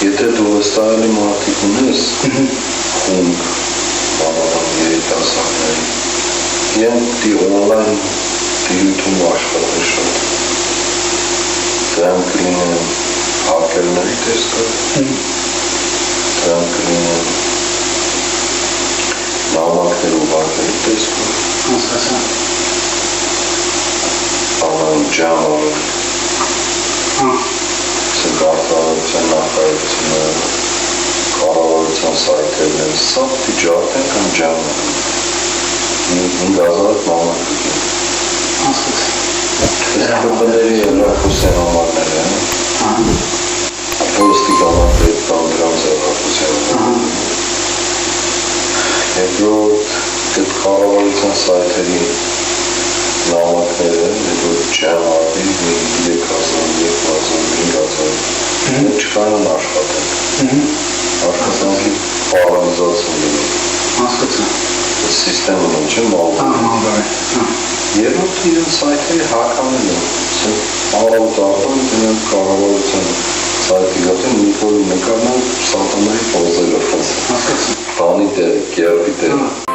Եթե դու վստահելի մարդիկ ունես, խումբ, բանական երիտասարդների, իրենք դի օնլայն դիրույթում աշխատել շատ, դրանք կլինեն հակերների տեսքով, դրանք կլինեն նամակներ ուղարկելու տեսքով, բանան ջամով, Գարտավարության նախարարությունը, կառավարության սայթերն են, սա տիճարդ են կամ ջանը, 5000 նամակություն։ Կպների հեռախոսային համարները են, ոստիկանան պետքան դրանց հեռախոսային համարները։ Երկրորդ այդ կառավարության սայթերի նամակները, հետո ջամարդի 3000, 2000, 5000 չկարան աշխատել, աշխատանքի պարալիզացում լինի, սիստեմն ինչ է մալդարի, երրորդը իրեն սայթերի հականել են, առավոտարդան իրեն կառավարության սայթի գատեն նիկոլ նկարնան սատանայի պոզելով, բանի տերը, կերպի տերը,